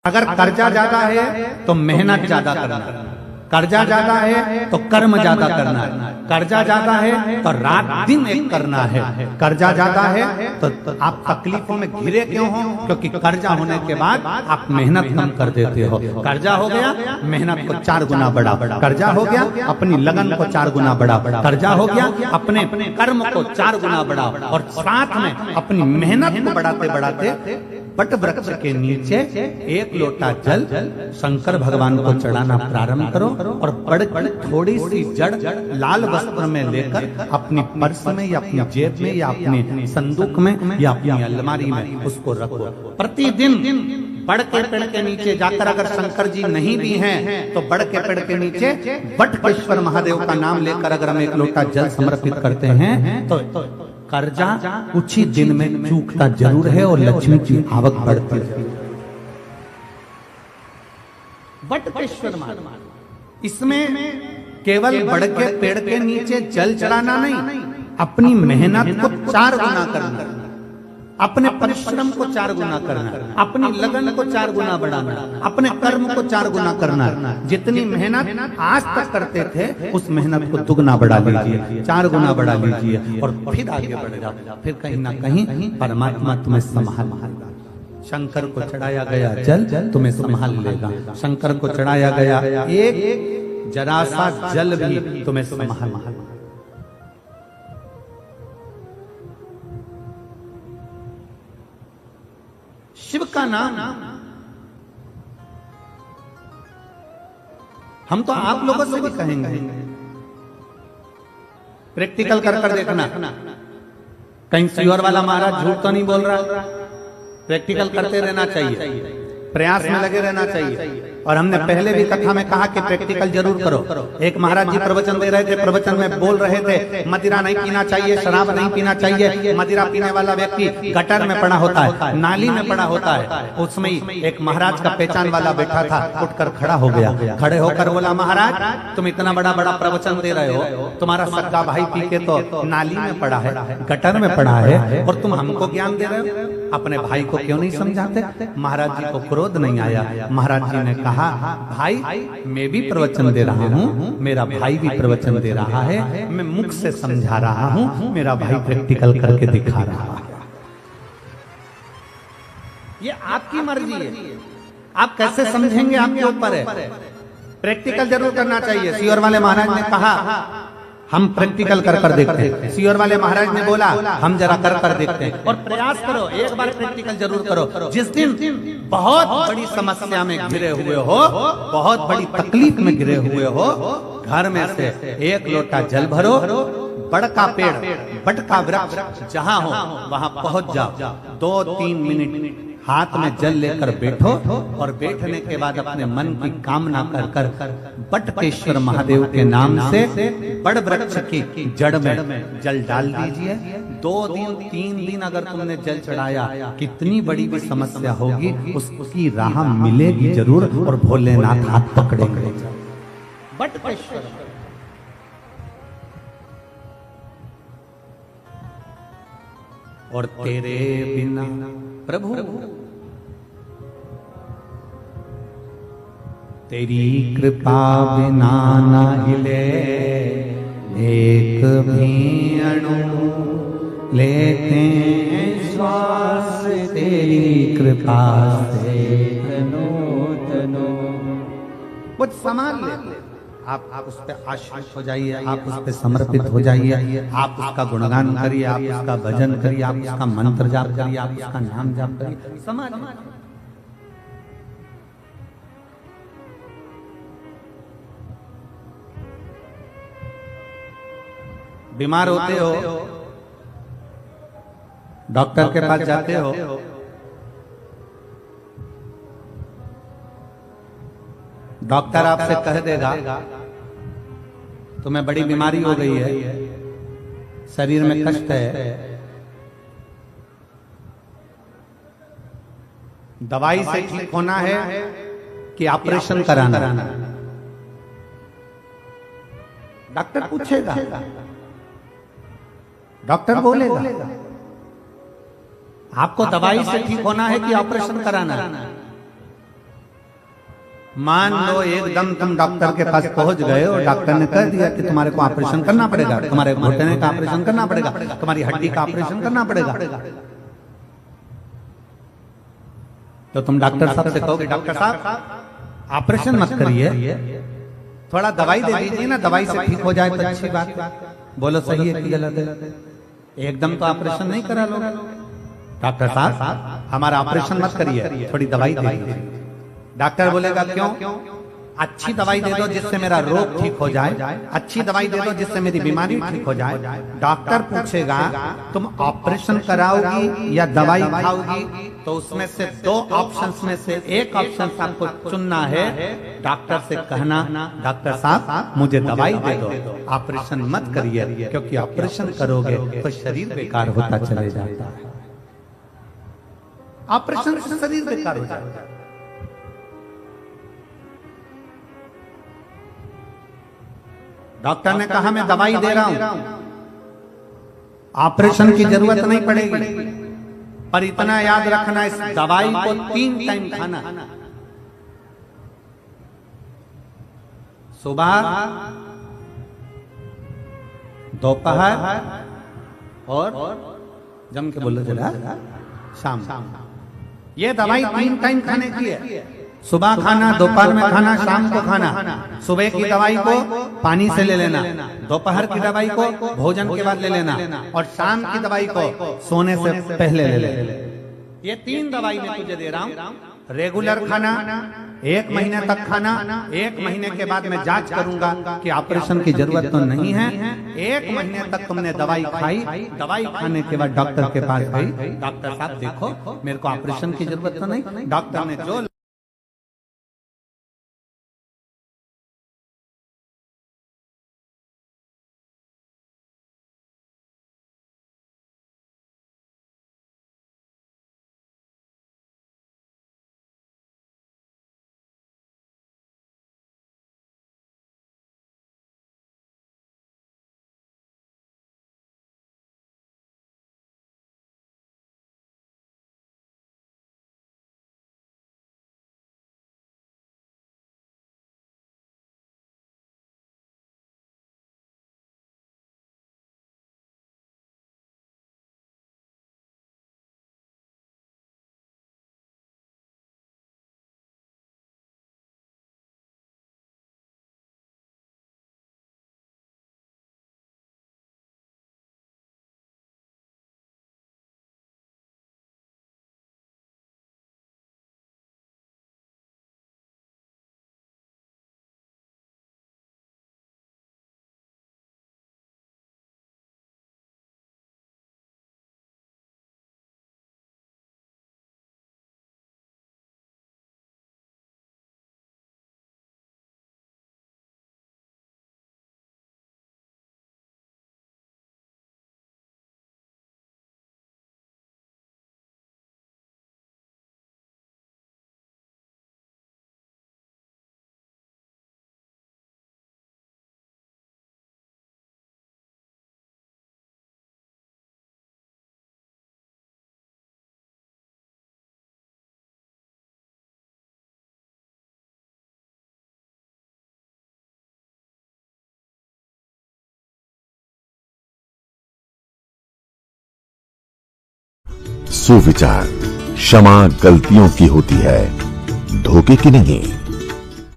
अगर कर्जा ज्यादा है तो मेहनत ज्यादा करना है, कर्जा ज्यादा है तो कर्म ज्यादा करना है, कर्जा ज्यादा है तो रात दिन एक करना है, कर्जा ज्यादा है तो आप तकलीफों में घिरे क्यों हो? क्योंकि कर्जा होने के बाद आप मेहनत कम कर देते हो। कर्जा हो गया मेहनत को 4 गुना बढ़ा, कर्जा हो गया अपनी लगन को 4 गुना बढ़ा, कर्जा हो गया अपने कर्म को 4 गुना बढ़ा, और साथ में अपनी मेहनत को बढ़ाते बढ़ाते बट वृक्ष के नीचे 1 लोटा जल शंकर भगवान को चढ़ाना प्रारंभ करो, और बड़ की थोड़ी सी जड़ लाल वस्त्र में लेकर अपनी पर्स में या अपनी जेब में या अपने संदूक में या अपनी अलमारी में उसको रखो। प्रतिदिन बड़ के पेड़ के नीचे जाकर अगर शंकर जी नहीं भी हैं तो बड़ के पेड़ के नीचे बटकेश्वर महादेव का नाम लेकर अगर हम 1 लोटा जल समर्पित करते हैं तो कर्जा कुछ ही दिन में चूकता जरूर है और लक्ष्मी की आवक बढ़ती है। बटकेश्वर महादेव, इसमें केवल बड़ के पेड़ के नीचे जल चढ़ाना नहीं, अपनी मेहनत को 4 गुना करना, अपने परिश्रम को 4 गुना करना, अपनी लगन को 4 गुना बढ़ाना, अपने कर्म को 4 गुना करना। जितनी मेहनत आज तक करते थे उस मेहनत को दुगना बढ़ा लीजिए, 4 गुना बढ़ा लीजिए, और फिर आगे बढ़ जाओ। फिर कहीं ना कहीं परमात्मा तुम्हें संभाल लेगा। शंकर को चढ़ाया गया जल तुम्हें संभाल लेगा, शंकर को चढ़ाया गया एक जरा सा जल भी तुम्हें संभाल लेगा। शिव का नाम हम तो आप लोगों से भी कहेंगे, प्रैक्टिकल कर देखना, कहीं सियोर वाला महाराज झूठ तो नहीं बोल रहा। प्रैक्टिकल करते रहना चाहिए, प्रयास में लगे रहना चाहिए। और हमने पहले भी कथा में कहा कि प्रैक्टिकल जरूर करो। एक महाराज जी प्रवचन दे रहे थे, प्रवचन में बोल रहे थे मदिरा नहीं पीना चाहिए, शराब नहीं पीना चाहिए। मदिरा पीने वाला व्यक्ति गटर में पड़ा होता है, नाली में पड़ा होता है। उसमें एक महाराज का पहचान वाला बैठा था, उठकर खड़ा हो गया, खड़े होकर बोला, महाराज तुम इतना बड़ा बड़ा प्रवचन दे रहे हो, तुम्हारा सगा भाई पी के तो नाली में पड़ा है, गटर में पड़ा है, और तुम हमको ज्ञान दे रहे हो, अपने भाई को क्यों नहीं समझाते? महाराज जी को क्रोध नहीं आया। महाराज जी ने कहा, भाई मैं भी प्रवचन दे रहा हूँ, मेरा भाई भी प्रवचन दे रहा है, मैं मुख से समझा रहा हूँ, मेरा भाई प्रैक्टिकल करके दिखा रहा है। ये आपकी मर्जी है, आप कैसे समझेंगे आपके ऊपर है। प्रैक्टिकल जरूर करना चाहिए। सियोर वाले महाराज ने कहा हम प्रैक्टिकल कर देखते हैं, सियोर वाले महाराज ने बोला हम जरा कर देखते हैं। और प्रयास करो, एक बार प्रैक्टिकल जरूर करो। जिस दिन बहुत बड़ी समस्या में घिरे हुए हो, बहुत बड़ी तकलीफ में घिरे हुए हो, घर में से 1 लोटा जल भरो, बड़ का पेड़, बट का वृक्ष जहां हो वहां पहुंच जाओ, 2-3 मिनट हाथ में जल लेकर बैठो, और बैठने के बाद अपने मन की कामना कर बटकेश्वर महादेव के नाम से बड़ वृक्ष की जड़ में जल डाल दीजिए। 2 दिन 3 दिन अगर तुमने जल चढ़ाया, कितनी बड़ी भी समस्या होगी उसकी राह मिलेगी जरूर, और भोलेनाथ हाथ पकड़ेंगे। बटकेश्वर और तेरे बिना प्रभु तेरी कृपा बिना न हिले एक भी अणु, लेते हैं श्वास तेरी कृपा से तनो तनो। वो संभाल ले, आप उस पे आश्रित हो जाइए, आप उस पे समर्पित हो जाइए, आप उसका गुणगान करिए, आप उसका भजन करिए, आप उसका मंत्र जाप करिए, आप उसका नाम जाप करिए। समाज बीमार होते हो, डॉक्टर के पास जाते हो, डॉक्टर आपसे कह देगा तुम्हें बड़ी बीमारी हो गई है, शरीर में कष्ट है, दवाई से ठीक होना है कि ऑपरेशन कराना। डॉक्टर पूछेगा, डॉक्टर बोलेगा आपको दवाई से ठीक होना है कि ऑपरेशन कराना है। मान लो एकदम तुम डॉक्टर के पास पहुंच गए और डॉक्टर ने कह दिया कि तुम्हारे को ऑपरेशन करना पड़ेगा, तुम्हारे घुटने का ऑपरेशन करना पड़ेगा, तुम्हारी हड्डी का ऑपरेशन करना पड़ेगा, तो तुम डॉक्टर साहब से कहोगे डॉक्टर साहब ऑपरेशन मत करिए, थोड़ा दवाई दे दीजिए ना, दवाई से ठीक हो जाए तो अच्छी बात है। बोलो सही है कि गलत है? एकदम तो ऑपरेशन नहीं करा लो। डॉक्टर साहब हमारा ऑपरेशन मत करिए, थोड़ी दवाई दे दीजिए। डॉक्टर बोलेगा क्यों? अच्छी दवाई दे दो जिससे मेरा रोग ठीक हो जाए, अच्छी दवाई दे दो जिससे मेरी बीमारी ठीक हो जाए। डॉक्टर पूछेगा तुम ऑपरेशन कराओगी या दवाई खाओगी, तो उसमें से दो ऑप्शंस में से एक ऑप्शन आपको चुनना है। डॉक्टर से कहना डॉक्टर साहब मुझे दवाई दे दो, ऑपरेशन मत करिए, क्योंकि ऑपरेशन करोगे तो शरीर बेकार होता चले जाता है। ऑपरेशन से शरीर बेकार हो जाता है। डॉक्टर ने कहा मैं दवाई दे रहा हूं, ऑपरेशन की जरूरत नहीं पड़ेगी, पर इतना याद रखना इस दवाई को 3 टाइम खाना, सुबह, दोपहर और जम के बोलो जरा शाम। ये दवाई 3 टाइम खाने की है। सुबह खाना, दोपहर में खाना, शाम को खाना। सुबह की दवाई को पानी से ले लेना, दोपहर की दवाई को भोजन के बाद ले लेना, और शाम की दवाई को सोने से पहले ले लेना। ये 3 दवाई मैं तुझे दे रहा हूं। रेगुलर खाना, 1 महीने तक खाना, 1 महीने के बाद मैं जांच करूंगा कि ऑपरेशन की जरूरत तो नहीं है। 1 महीने तक तुमने दवाई खाई, दवाई खाने के बाद डॉक्टर के पास गई, डॉक्टर साहब देखो मेरे को ऑपरेशन की जरूरत तो नहीं। डॉक्टर ने जो सुविचार, क्षमा गलतियों की होती है, धोखे की नहीं।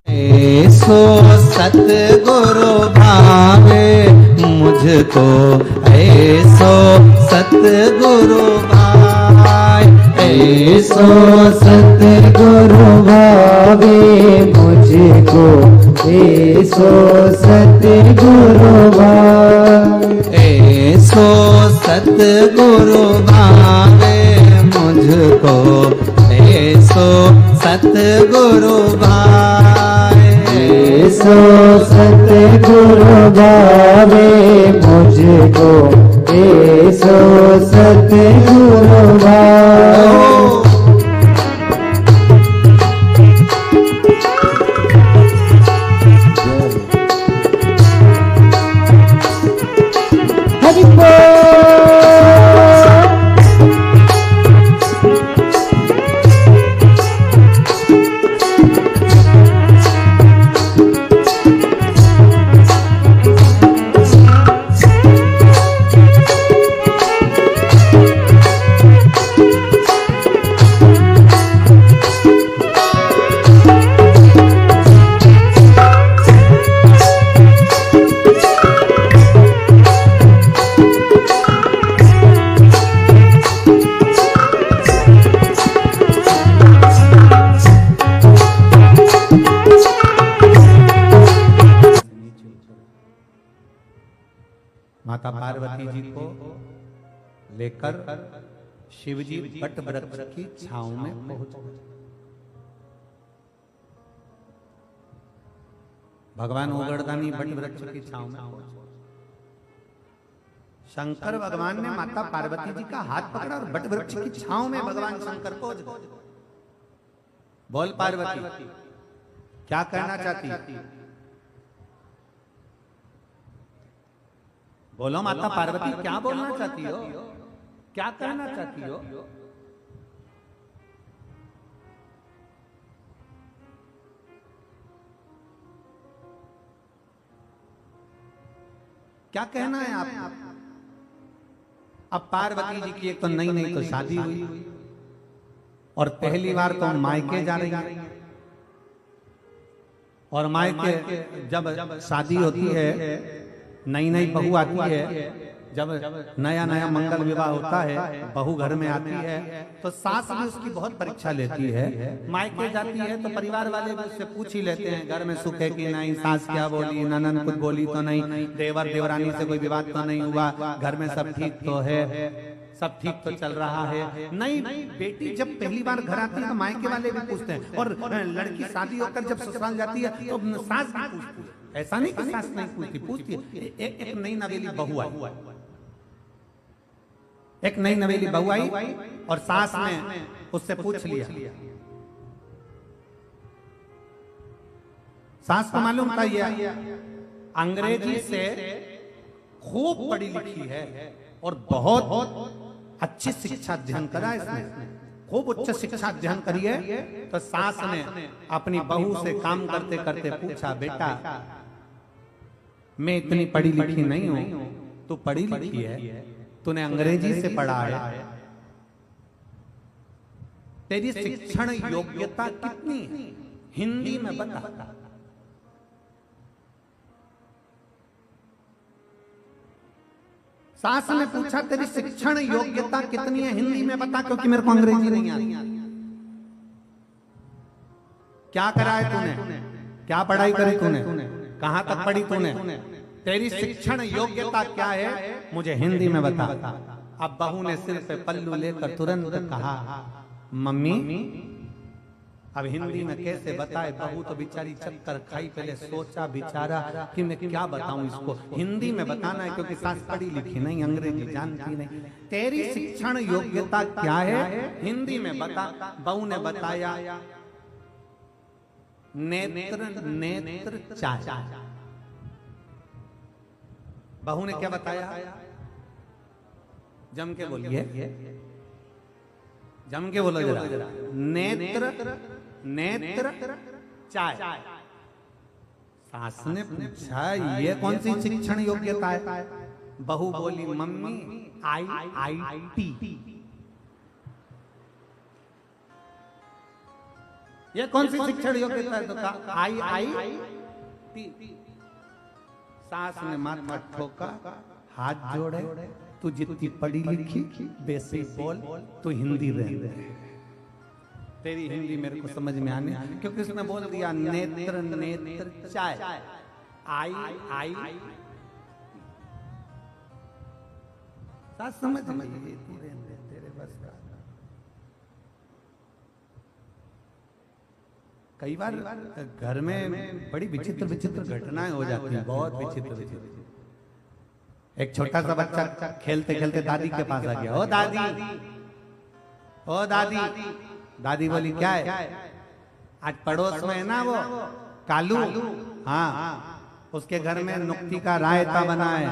ऐसो सतगुरु भावे मुझको, ऐसो सतगुरु भाई, ऐसो सतगुरु भावे मुझको, ऐसो सतगुरु भाई, ऐसो सतगुरु भावे मुझको, ऐसो सतगुरु भाई, ऐसो सतगुरु भावे मुझको, ऐसो सतगुरु भाई। हरि बोल। माता पार्वती जी को लेकर शिव जी वट वृक्ष की छांव में पहुंच गए। भगवान ओगड़दानी वट वृक्ष की छांव में पहुंचे। शंकर भगवान ने माता पार्वती जी का हाथ पकड़ा और वट वृक्ष की छांव में भगवान शंकर पहुंच गए। बोल पार्वती, क्या कहना चाहती? बोलो माता पार्वती, क्या बोलना चाहती हो? क्या कहना चाहती हो? क्या कहना है आप? अब पार्वती जी की एक तो नई तो शादी हुई और पहली बार तो मायके जा रही है। और मायके जब शादी होती है, नई बहू आती है, जब नया मंगल विवाह होता है, बहू घर में आती है तो सास भी उसकी बहुत परीक्षा लेती है। मायके जाती है तो परिवार वाले भी उससे पूछ ही लेते हैं, घर में सुख है कि नहीं, सास क्या बोली, ननद कुछ बोली तो नहीं, देवर देवरानी से कोई विवाद तो नहीं हुआ, घर में सब ठीक तो है, सब ठीक तो चल रहा है। नहीं, बेटी जब पहली बार घर आती है तो मायके वाले भी पूछते हैं, और लड़की शादी होकर जब ससुराल जाती है तो सास भी पूछती है। ऐसा नहीं कि सास नहीं पूछती है। एक नई नवेली बहू आई, एक नई नवेली बहू आई और सास ने उससे पूछ लिया। सास को मालूम था ये अंग्रेजी से खूब पढ़ी लिखी है और बहुत अच्छी शिक्षा अध्ययन करा इसने, खूब उच्च शिक्षा अध्ययन करी है। तो सास ने अपनी बहू से काम करते करते पूछा, बेटा मैं इतनी पढ़ी लिखी नहीं हूं, तू पढ़ी लिखी है, तूने अंग्रेजी से पढ़ा है, तेरी शिक्षण योग्यता कितनी है, हिंदी में बता। सास ने पूछा तेरी शिक्षण योग्यता कितनी है, हिंदी में बता, क्योंकि मेरे को अंग्रेजी नहीं आती। क्या करा है तूने, क्या पढ़ाई करी तूने, कहां तक पढ़ी तूने, तेरी शिक्षण योग्यता क्या है, मुझे हिंदी में बता। अब बहू ने सिर पे पल्लू लेकर तुरंत कहा, मम्मी अब हिंदी में कैसे बताए। बहू तो बेचारी चक्कर खाई, पहले सोचा बिचारा कि मैं क्या बताऊं इसको, हिंदी में बताना है क्योंकि सास पढ़ी लिखी नहीं, अंग्रेजी जानती नहीं। तेरी शिक्षण योग्यता क्या है, हिंदी में बता। बहू ने बताया, नेत्र चाचा। बहू ने क्या बताया, जम के बोलिए, जम के बोलो जरा, नेत्र चाय। सास ने पूछा ये कौन सी शिक्षण योग्यता है। बहू बोली, मम्मी IIT। ये कौन सी शिक्षण योग्यता है, तो कहा IIT। सास ने माथा ठोका, हाथ जोड़े, तू जितनी पढ़ी लिखी बेसिक बोल, तू हिंदी रह, तेरी हिंदी मेरे को समझ में आने, क्योंकि उसने बोल दिया नेत्र चाय, आई। सास समझ तेरे बस का। कई बार घर में बड़ी विचित्र घटनाएं हो जाती हैं, बहुत विचित्र। एक छोटा सा बच्चा खेलते खेलते दादी के पास आ गया, ओ दादी। दादी बोली, क्या है? आज पड़ोस में है ना वो कालू, हाँ, उसके घर में नुक्ती का रायता बना है,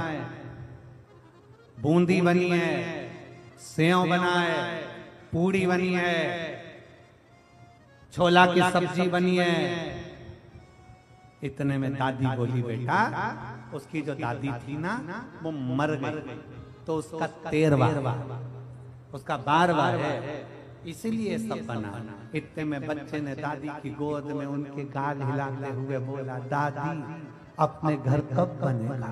बूंदी बनी है, सेव बना है, पूड़ी बनी है, छोला की सब्जी बनी है। इतने में दादी बोली, बेटा उसकी जो दादी थी ना वो मर गई, तो उसका 13वां, उसका 12वां है, इसीलिए सब बना। इतने में बच्चे ने दादी की गोद में उनके गाल हिलाते हुए बोला, दादी अपने घर कब बनेगा।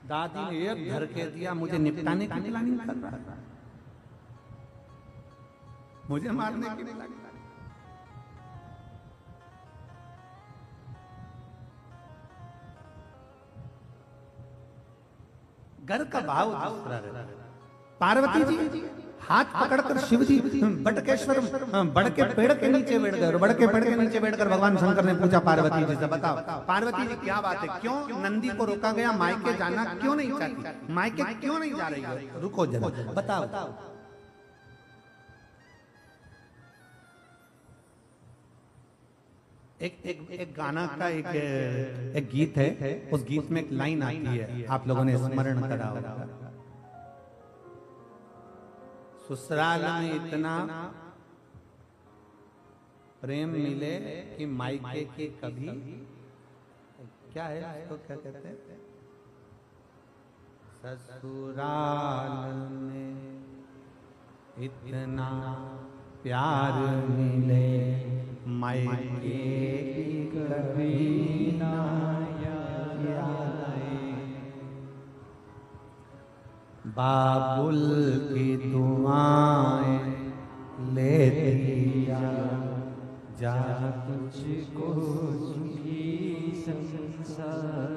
दादी ने एक घर के दिया, मुझे निपटाने की प्लानिंग कर रहा था, मुझे मारने की प्लानिंग। घर का भाव दूसरा रहता है। पार्वती जी हाथ पकड़कर शिव जी बटकेश्वर बड़ के पेड़ के नीचे बैठ गए, और बड़ के पेड़ के नीचे बैठकर भगवान शंकर ने पूछा पार्वती जी से, बताओ पार्वती जी क्या बात है, क्यों नंदी को रोका गया, मायके जाना क्यों नहीं चाहती, मायके क्यों नहीं जा रही है, रुको जरा बताओ। एक गाना का एक गीत है, उस गीत में एक लाइन आती है, आप लोगों ने स्मरण करा होगा, ससुराल में इतना प्रेम मिले कि मायके के कभी, क्या है इसको क्या कहते हैं, ससुराल में इतना प्यार मिले मायके कभी ना याद आए, बाबुल की दुआएं लेती जा तुझको सुखी संसार,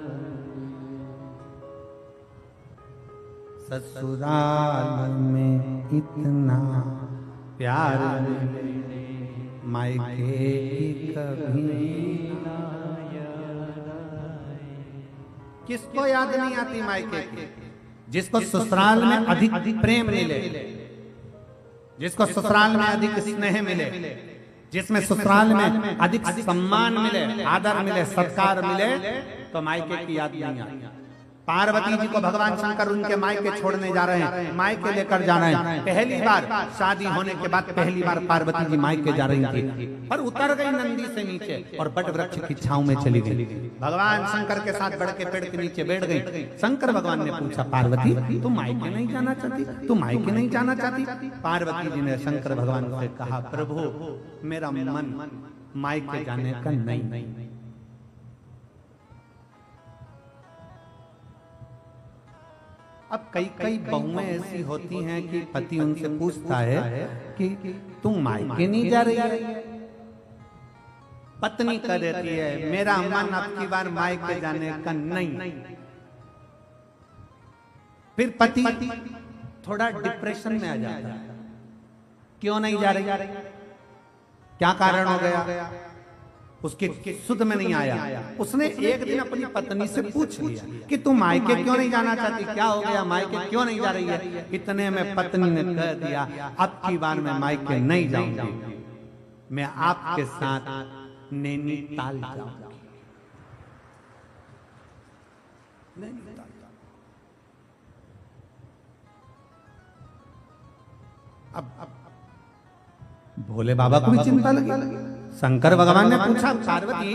ससुराल में इतना प्यार मिले मायके की कभी ना याद आए। किसको याद नहीं आती मायके की? जिसको ससुराल में अधिक प्रेम मिले, जिसको ससुराल में अधिक स्नेह मिले, जिसमें ससुराल में अधिक सम्मान मिले, आदर मिले, सत्कार मिले, तो मायके की याद नहीं आती। पार्वती जी को भगवान शंकर उनके मायके छोड़ने जा रहे हैं, मायके लेकर जा रहे हैं। पहली बार शादी होने के बाद पहली बार पार्वती जी मायके जा रही थी, पर उतर गई नंदी से नीचे और बट वृक्ष की छांव में चली गई। भगवान शंकर के साथ बड़ के पेड़ के नीचे बैठ गई। शंकर भगवान ने पूछा, पार्वती तुम मायके नहीं जाना चाहती, तुम मायके नहीं जाना चाहती? पार्वती जी ने शंकर भगवान से कहा, प्रभु मेरा मन मायके जाने का नहीं। अब कई बहुएं ऐसी होती हैं कि पति उनसे पूछता है कि तुम मायके नहीं जा रही है, पत्नी कह देती है मेरा मन अब की बार मायके जाने का नहीं। फिर पति थोड़ा डिप्रेशन में आ जाता है, क्यों नहीं जा रही, क्या कारण हो गया, उसके सुध में नहीं आया। उसने एक दिन अपनी पत्नी से पूछ लिया कि तुम मायके क्यों नहीं जाना चाहती, क्या हो गया, मायके क्यों नहीं जा रही है? इतने में पत्नी ने कह दिया, अब की बार मैं मायके नहीं जाऊंगी, मैं आपके साथ नैनीताल जाऊंगी। अब भोले बाबा को भी चिंता लगी। शंकर भगवान ने पूछा, पार्वती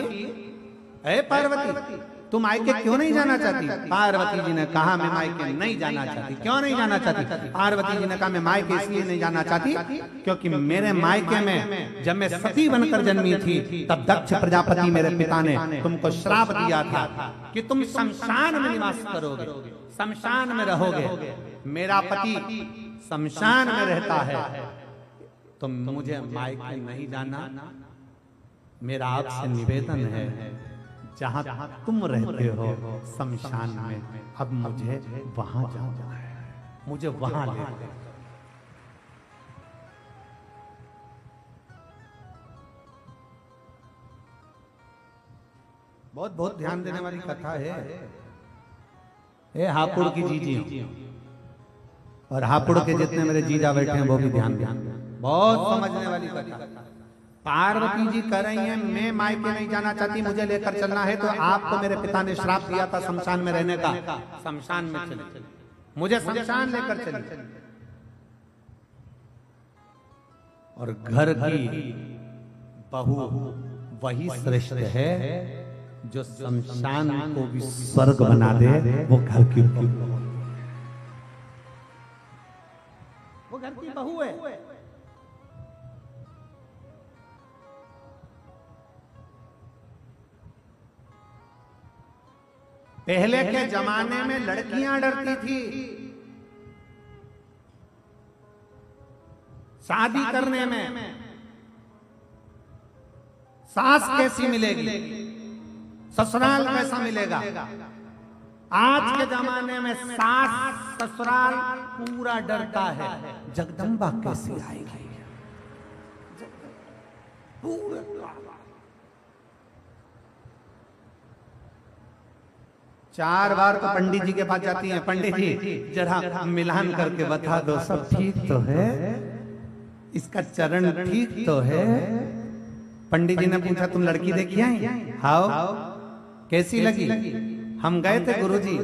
अरे पार्वती तुम मायके क्यों नहीं जाना चाहती? पार्वती जी ने कहा, मैं मायके नहीं जाना चाहती। क्यों नहीं जाना चाहती? पार्वती जी ने कहा, मैं मायके इसलिए नहीं जाना चाहती क्योंकि मेरे मायके में जब मैं सती बनकर जन्मी थी तब दक्ष प्रजापति मेरे पिता ने तुमको श्राप दिया था कि तुम शमशान में निवास करोगे, शमशान में रहोगे। मेरा पति शमशान में रहता है, तो मुझे मायके नहीं जाना। मेरा आपसे निवेदन है, जहां तुम रहते हो शमशान में, अब मुझे वहां जाना है, मुझे वहां ले जाओ। बहुत बहुत ध्यान देने वाली कथा है। ये हापुड़ की जीजी और हापुड़ के जितने मेरे जीजा बैठे हैं वो भी ध्यान, बहुत समझने वाली कथा। पार्वती जी कह रही हैं, मैं मायके नहीं जाना चाहती, मुझे लेकर चलना है, तो आपको मेरे पिता ने श्राप दिया था शमशान में रहने का, शमशान में चले, मुझे शमशान लेकर चलिए। और घर की बहू वही श्रेष्ठ है जो शमशान को भी स्वर्ग बना दे, वो घर की बहू, वो घर की बहू है। पहले के जमाने में लड़कियां डरती थी शादी करने में, सास कैसी मिलेगी, ससुराल कैसा मिलेगा। आज के जमाने में सास ससुराल पूरा डरता है, जगदम्बा कैसी आएगी, पूरा 4 बार तो पंडित जी के पास जाती हैं, पंडित जी जरा मिलान करके बता दो सब ठीक तो है, इसका चरण ठीक तो है। पंडित जी ने पूछा तुम लड़की देखी आई? हाउ कैसी लगी? हम गए थे गुरुजी,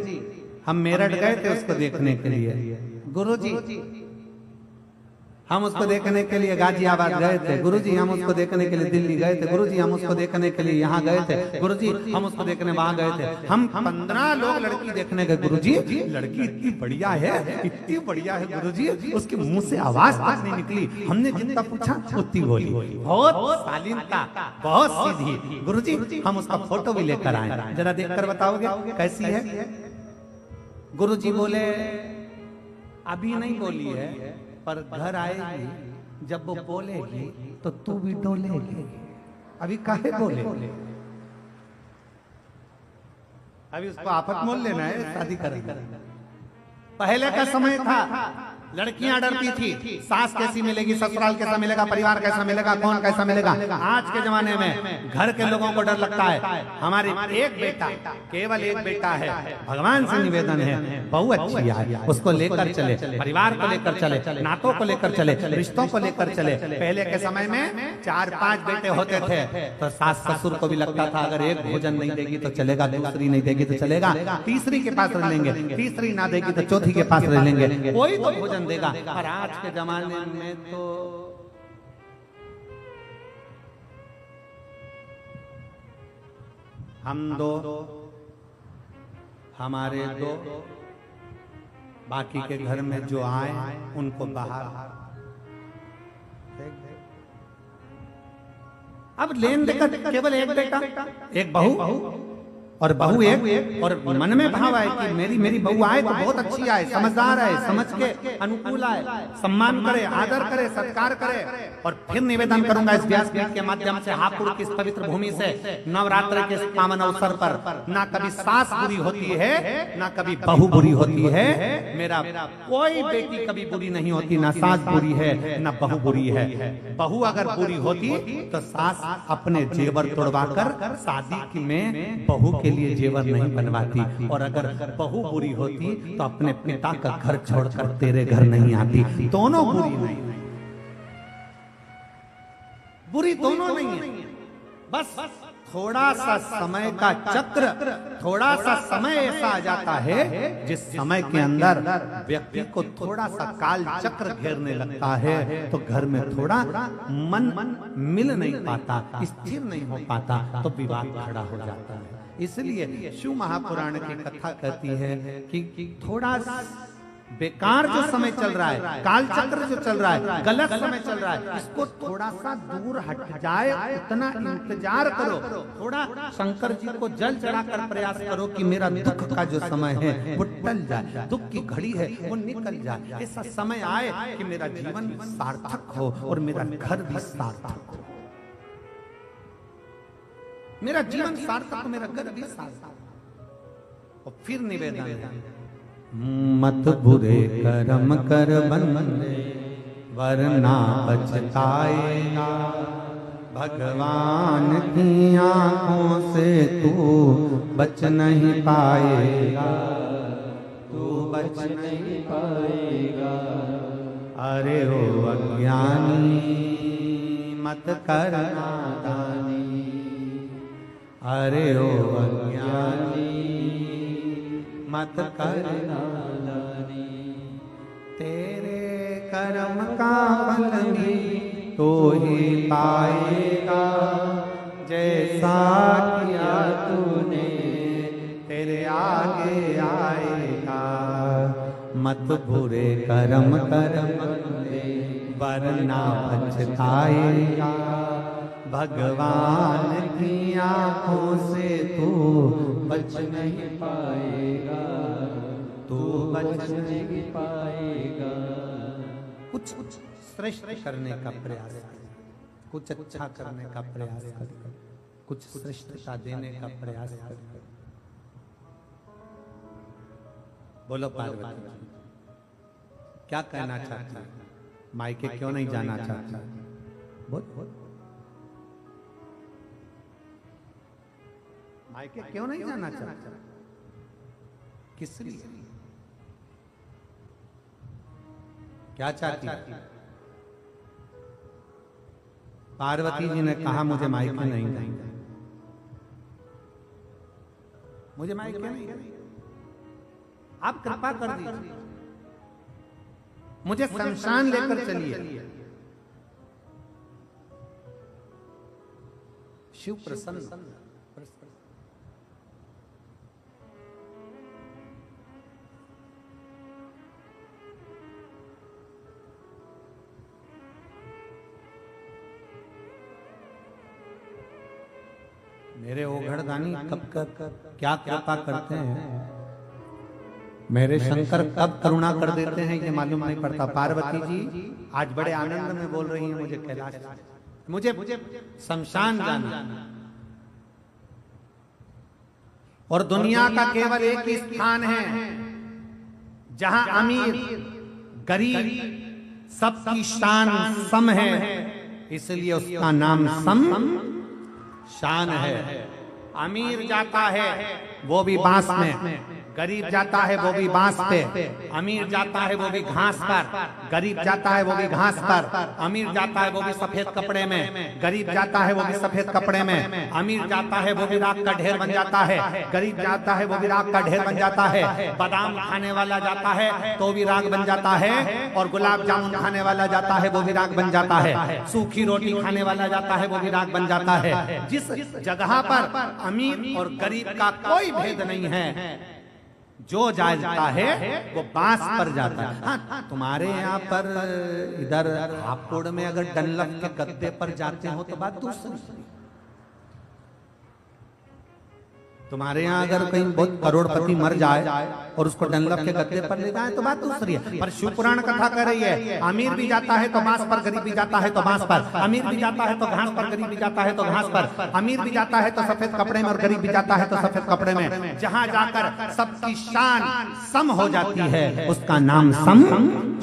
हम मेरठ गए थे उसको देखने के लिए गुरुजी, हम उसको देखने के लिए गाजियाबाद गए थे गुरुजी, हम उसको देखने के लिए दिल्ली गए थे गुरुजी, हम उसको देखने के लिए यहाँ गए थे गुरुजी, हम उसको देखने वहां गए थे। हम 15 लोग लड़की देखने गए गुरुजी, लड़की इतनी बढ़िया है, इतनी बढ़िया है गुरुजी, उसके मुंह से आवाज तक नहीं निकली, हमने जितना पूछा उतनी बोली, बहुत शालीनता, बहुत सीधी। गुरुजी हम उसका फोटो भी लेकर आए, जरा देखकर बताओगे कैसी है? गुरुजी बोले अभी नहीं बोली है, पर घर आएगी जब वो बोलेगी तो तू भी डोलेगी। अभी काहे बोले? अभी उसको आफत मोल लेना है, शादी करेंगे। पहले का समय था लड़कियां डरती थी, सास कैसी मिलेगी, ससुराल कैसा मिलेगा, परिवार कैसा मिलेगा, कौन कैसा मिलेगा। आज के जमाने में घर के लोगों को डर लगता है, हमारे एक बेटा, केवल एक बेटा है, भगवान से निवेदन है बहू अच्छी है, उसको लेकर चले, परिवार को लेकर चले, नातों को लेकर चले, रिश्तों को लेकर चले। पहले के समय में 4-5 बेटे होते थे तो सास ससुर को भी लगता था अगर एक भोजन नहीं देगी तो चलेगा, दूसरी नहीं देगी तो चलेगा, तीसरी के पास रह लेंगे, तीसरी ना देगी तो चौथी के पास रह लेंगे, कोई तो भोजन देगा। और आज के जमाने में तो हम 2, हमारे 2, बाकी के घर में जो आए उनको बाहर। अब लेन देकर केवल एक बेटा, एक बहू और बहू एक, और मन में भाव आए कि मेरी बहू आए तो बहुत अच्छी आए, समझदार आए, समझ के अनुकूल आए, सम्मान करे, आदर करे, सत्कार करे। और फिर निवेदन करूंगा इस व्यासपीठ के माध्यम से, हापुड़ की इस पवित्र भूमि से, नवरात्र के पावन अवसर पर ना कभी सास बुरी होती है, ना कभी बहू बुरी होती है। मेरा कोई बेटी कभी बुरी नहीं होती, ना सास बुरी है ना बहू बुरी है। बहू अगर बुरी होती तो सास अपने जेवर तोड़वा कर शादी में बहू के लिए जेवर नहीं बनवाती, और अगर बहू बुरी होती तो अपने पिता का घर छोड़कर तेरे घर नहीं आती। दोनों बुरी नहीं, बुरी दोनों नहीं है, बस थोड़ा सा समय का चक्र, थोड़ा सा समय ऐसा आ जाता है जिस समय के अंदर व्यक्ति को थोड़ा सा काल चक्र घेरने लगता है तो घर में थोड़ा मन मिल नहीं पाता, स्थिर नहीं हो पाता, तो विवाद खड़ा हो जाता है। इसलिए शिव महापुराण की कथा कहती है कि थोड़ा बेकार जो समय चल रहा है, काल चक्र जो चल रहा है, गलत समय चल रहा है, इसको थोड़ा सा दूर हट जाए उतना इंतजार करो। थोड़ा शंकर जी को जल चढ़ाकर प्रयास करो कि मेरा दुख का जो समय है वो टल जाए, दुख की घड़ी है वो निकल जाए, ऐसा समय आए कि मेरा जीवन सार्थक हो और मेरा घर भी सार्थक हो, मेरा जीवन सार्थक हो, मेरा घर भी सार्थक। और फिर निवेदन है, मत बुरे कर्म कर बंदे वरना पछताएगा, भगवान की आंखों से तू बच नहीं पाएगा, तू बच नहीं पाएगा। अरे ओ अज्ञानी मत कर नादानी, अरे ओ अज्ञानी मत कर नादानी, तेरे कर्म का फल भी तो ही पाएगा, जैसा किया तूने तेरे आगे आएगा। मत बुरे कर्म कर बंदे वरना पछताएगा, भगवान की आंखों से तू बच नहीं पाएगा, तू बच नहीं पाएगा। कुछ श्रेष्ठ करने का प्रयास कर, कुछ अच्छा करने का प्रयास कर, कुछ श्रेष्ठता देने का प्रयास कर। बोलो पार्वती जी, क्या कहना चाहती है? मायके क्यों नहीं जाना चाहती? बोल। मायके क्यों नहीं जाना चाहती? किस लिए? क्या चाहती है? पार्वती जी ने कहा मुझे मायके नहीं जाएंगे, मुझे मायके नहीं जाएंगे, आप कृपा कर दीजिए, मुझे शमशान लेकर चलिए। शिव प्रसन्न। मेरे ओघड़दानी कब क्या कृपा करते हैं, मेरे शंकर कब करुणा कर देते हैं ये मालूम नहीं पड़ता। पार्वती जी आज बड़े आनंद में बोल रही हैं, मुझे कैलाश, मुझे शमशान जाना, और दुनिया का केवल एक ही स्थान है जहां अमीर गरीब सबकी शान सम है, इसलिए उसका नाम सम शान है। अमीर जाता है वो भी बांस में, गरीब जाता है वो भी बांस पे, अमीर जाता है वो भी घास पर, गरीब जाता है वो भी घास पर, अमीर जाता है वो भी सफेद कपड़े में, गरीब जाता है वो भी सफेद कपड़े में, अमीर जाता है वो भी राख का ढेर बन जाता है, गरीब जाता है वो भी राख का ढेर बन जाता है, बादाम खाने वाला जाता है तो भी राख बन जाता है, और गुलाब जामुन खाने वाला जाता है वो भी राख बन जाता है, सूखी रोटी खाने वाला जाता है वो भी राख बन जाता है। जिस जगह पर अमीर और गरीब का कोई भेद नहीं है, जो जाता है वो बांस पर जाता है। हाँ, तुम्हारे यहाँ पर इधर हापुड़ में अगर डनलप के गद्दे पर जाते हो तो बात दूसरी, तुम्हारे यहाँ अगर कहीं बहुत करोड़पति मर जाए और उसको डनलप के गद्दे पर ले जाए तो बात दूसरी है। पर शिव पुराण कथा कह रही है, अमीर भी जाता है तो बांस पर, गरीब भी जाता है तो बांस पर, अमीर भी जाता है तो घास पर, गरीब भी जाता है तो घास पर, अमीर भी जाता है तो सफेद कपड़े में और गरीब भी जाता है तो सफेद कपड़े में। जहाँ जाकर सबकी शान सम हो जाती है उसका नाम सम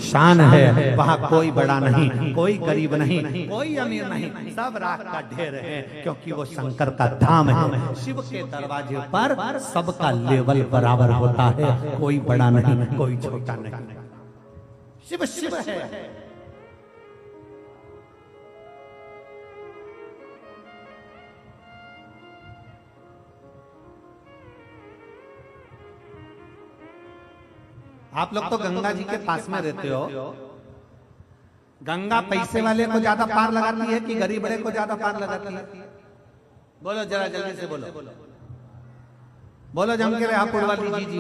शान है। वहाँ कोई बड़ा नहीं, कोई गरीब नहीं, कोई अमीर नहीं, सब राख का ढेर है, क्योंकि वो शंकर का धाम है। शिव के दरवाजे पर सबका लेवल बराबर होता है, कोई बड़ा नहीं, कोई छोटा नहीं। शिव शिव है। आप लोग तो गंगा जी के पास में रहते हो, गंगा पैसे वाले को ज्यादा पार लगाती है कि गरीब बड़े को ज्यादा पार लगाती है? बोलो जरा जल्दी से बोलो, बोलो जम के रहा पुरवाली जी।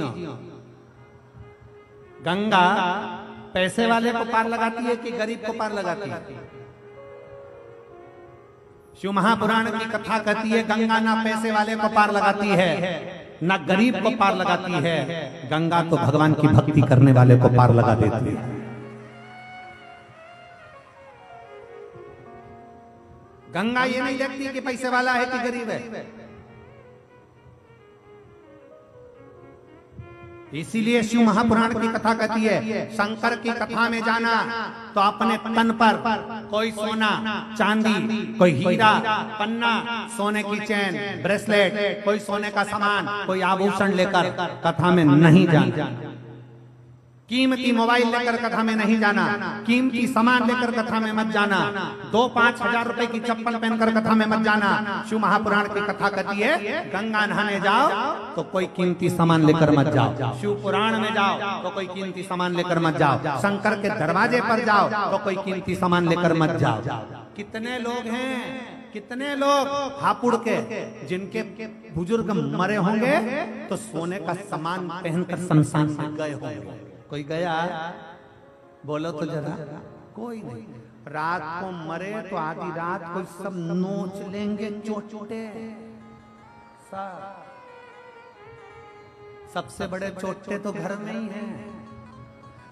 गंगा पैसे वाले को पार लगाती है कि गरीब को पार लगाती है? शिव महापुराण की कथा कहती है गंगा ना पैसे वाले को पार लगाती है ना गरीब को पार लगाती है, गंगा तो भगवान की भक्ति करने वाले को पार लगा देती है। गंगा ये नहीं देखती कि पैसे वाला है कि गरीब है। इसीलिए शिव महापुराण की कथा कहती है शंकर की कथा में जाना तो अपने तन पर कोई सोना चांदी, कोई हीरा पन्ना, सोने की चैन ब्रेसलेट, कोई सोने का सामान, कोई आभूषण लेकर कथा में नहीं जाना, कीमती मोबाइल लेकर कथा में नहीं जाना, कीमती सामान लेकर कथा में मत जाना, 2-5 हजार रुपए की चप्पल पहनकर कथा में मत जाना। शिव महापुराण की कथा कहती है गंगा नहाने जाओ तो कोई कीमती सामान लेकर मत जाओ, शिव पुराण में जाओ तो कोई कीमती सामान लेकर मत जाओ, शंकर के दरवाजे पर जाओ तो कोई कीमती सामान लेकर मत जाओ। कितने लोग हैं, कितने लोग हापुड़ के जिनके बुजुर्ग मरे होंगे तो सोने का सामान पहनकर शमशान में गए होंगे। कोई गया? बोलो तो जरा, कोई नहीं। रात को मरे तो आधी रात को सब नोच लेंगे चोटे। सबसे बड़े चोटे तो घर में ही हैं।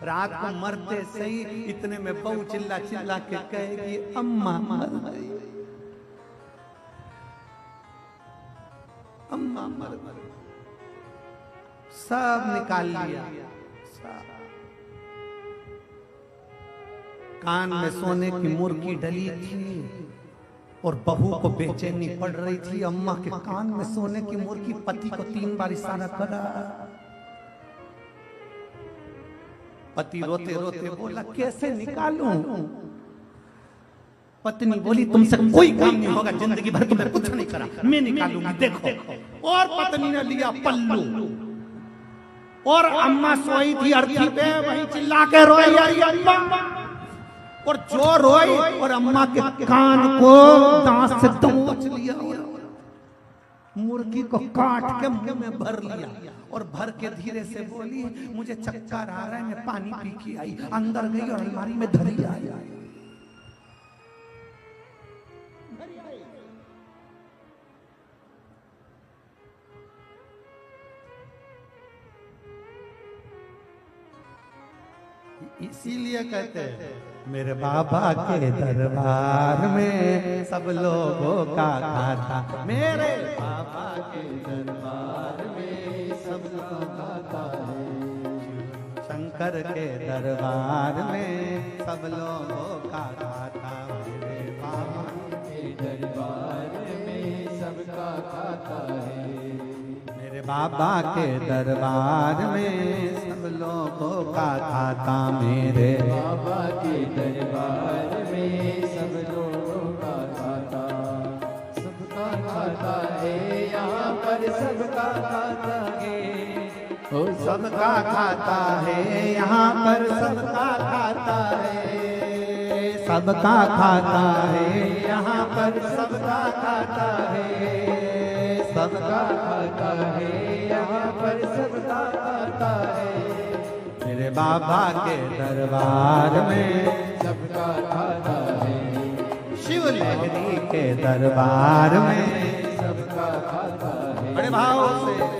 रात को मरते सही इतने में बहू चिल्ला चिल्ला के कहेगी अम्मा मर गई, अम्मा मर गई। सब निकाल लिया, कान में सोने की मुर्गी डली थी और बहू को बेचैनी पड़ रही थी। अम्मा के कान में सोने की मुर्गी पति को 3 बार इशारा करा। पति रोते रोते बोला कैसे निकालूं? पत्नी बोली तुमसे कोई काम नहीं होगा, जिंदगी भर तुमने कुछ नहीं करा, मैं निकालूंगी, देखो। और पत्नी ने लिया पल्लू और अम्मा सोई थी अर्थी पे, वहीं चिल्ला के रोई आई अम्मा। और जो रोई और अम्मा के कान को दांत से दबोच लिया और मुर्गी को काट के मुंह में भर लिया और भर के धीरे से बोली मुझे चक्कर आ रहा है, मैं पानी पी के आई। अंदर गई और अलमारी में धरी आई। इसीलिए कहते हैं मेरे बाबा के दरबार में सब लोगों का खाता। मेरे बाबा के दरबार में सब लोगों का खाता है। शंकर के दरबार में सब लोगों का खाता। मेरे बाबा के दरबार में सबका खाता है। मेरे बाबा के दरबार में सब लोगों का खाता। मेरे बाबा के दरबार में सब लोगों का खाता। सबका खाता है यहाँ पर, सबका खाता है। ओ सबका खाता है यहाँ पर, सबका खाता है। सबका खाता है यहाँ पर, सबका खाता है। सबका खाता है यहाँ पर, सबका खाता है। मेरे बाबा के दरबार में सबका खाता है। शिव लहरी के दरबार में सबका खाता है। बड़े भाव से